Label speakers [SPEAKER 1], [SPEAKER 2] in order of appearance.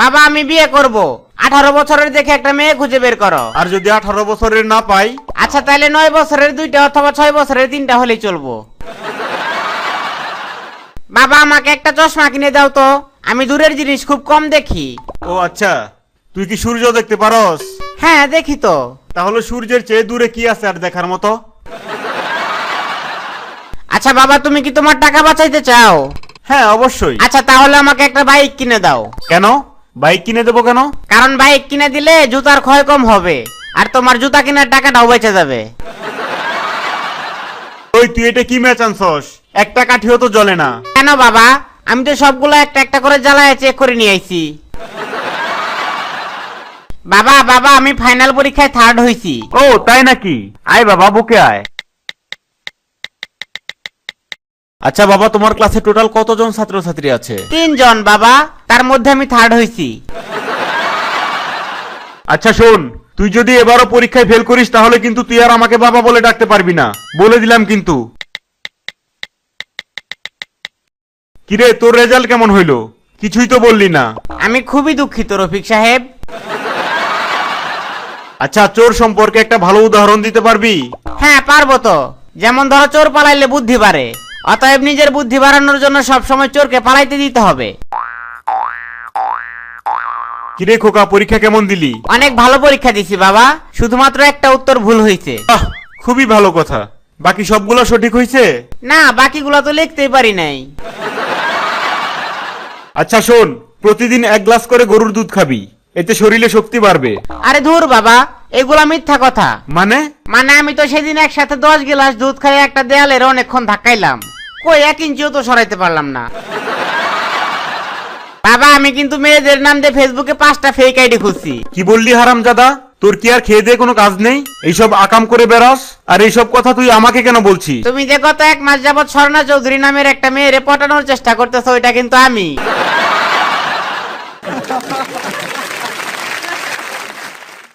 [SPEAKER 1] বাবা আমি বিয়ে করব, 18 বছরের দেখে একটা মেয়ে খুঁজে বের করো।
[SPEAKER 2] আর যদি 18 বছরের না পাই?
[SPEAKER 1] আচ্ছা তাহলে 9 বছরের 2টা অথবা 6 বছরের 3টা হলেই চলবো। বাবা আমাকে একটা চশমা কিনে দাও তো, আমি দূরের জিনিস খুব কম দেখি।
[SPEAKER 2] ও আচ্ছা, তুই কি সূর্য দেখতে পারস?
[SPEAKER 1] হ্যাঁ দেখি তো।
[SPEAKER 2] তাহলে সূর্যের চেয়ে দূরে কি আছে আর দেখার মতো?
[SPEAKER 1] আচ্ছা বাবা তুমি কি তোমার টাকা বাঁচাইতে চাও?
[SPEAKER 2] হ্যাঁ অবশ্যই।
[SPEAKER 1] আচ্ছা তাহলে আমাকে একটা বাইক কিনে দাও।
[SPEAKER 2] কেন? বাইক কিনে দেবো কেন?
[SPEAKER 1] কারণ বাইক কিনে দিলে জুতার ক্ষয় কম হবে, আর তোমার জুতা কেনার টাকাটাও বেঁচে যাবে।
[SPEAKER 2] ওই তুই এটা কি ম্যাচ আনছস? একটা কাঠিও তো জ্বলে না।
[SPEAKER 1] কেন বাবা, আমি তো সবগুলো একটা একটা করে জ্বালায় চেক করে নিয়ে আইছি। বাবা বাবা আমি ফাইনাল পরীক্ষায় 3rd হইছি।
[SPEAKER 2] ও তাই নাকি? আয় বাবা বুকে আয়। আচ্ছা বাবা, তোমার ক্লাসে টোটাল কতজন ছাত্রছাত্রী আছে?
[SPEAKER 1] 3 জন বাবা, তার মধ্যে আমি 3rd হইছি।
[SPEAKER 2] আচ্ছা শোন, তুই যদি এবারও পরীক্ষায় ফেল করিস তাহলে কিন্তু তুই আর আমাকে বাবা বলে ডাকতে পারবি না, বলে দিলাম কিন্তু। কিরে তোর রেজাল্ট কেমন হইলো? কিছুই তো বললি না।
[SPEAKER 1] আমি খুবই দুঃখিত রফিক সাহেব।
[SPEAKER 2] আচ্ছা চোর সম্পর্কে একটা ভালো উদাহরণ দিতে পারবি?
[SPEAKER 1] হ্যাঁ পারবো তো। যেমন ধরো চোর পালাইলে বুদ্ধি বাড়ে, অতএব নিজের বুদ্ধি বাড়ানোর জন্য সবসময় চোরকে পালাইতে দিতে হবে।
[SPEAKER 2] কিরে খোকা, পরীক্ষা কেমন দিলি?
[SPEAKER 1] অনেক ভালো পরীক্ষা দিছি বাবা, শুধুমাত্র একটা উত্তর ভুল হয়েছে।
[SPEAKER 2] আহ, খুবই ভালো কথা। বাকি সবগুলো সঠিক হয়েছে?
[SPEAKER 1] না বাকিগুলো তো লিখতেই পারি নাই।
[SPEAKER 2] আচ্ছা শোন, প্রতিদিন 1 গ্লাস করে গরুর দুধ খাবি, এতে শরীরে শক্তি বাড়বে।
[SPEAKER 1] আরে ধুর বাবা, এগুলা মিথ্যা কথা।
[SPEAKER 2] মানে?
[SPEAKER 1] মানে আমি তো সেদিন একসাথে 10 গ্লাস দুধ খাই একটা দেয়ালের অনেকক্ষণ ধাক্কাইলাম, কই 1 ইঞ্চিও তো সরাইতে পারলাম না। বাবা আমি কিন্তু মেয়েদের নাম দিয়ে ফেসবুকে 5টা ফেক আইডি খুঁজছি।
[SPEAKER 2] কি বললি হারামজাদা? তোর কি আর খেয়ে দিয়ে কোনো কাজ নেই? এইসব আকাম করে বেরাস, আর এইসব কথা তুই আমাকে কেন বলছিস?
[SPEAKER 1] তুমি যে গত 1 মাস যাবত স্বর্ণা চৌধুরী নামের একটা মেয়েরে পটানোর চেষ্টা করতেছো, ওইটা কিন্তু আমি।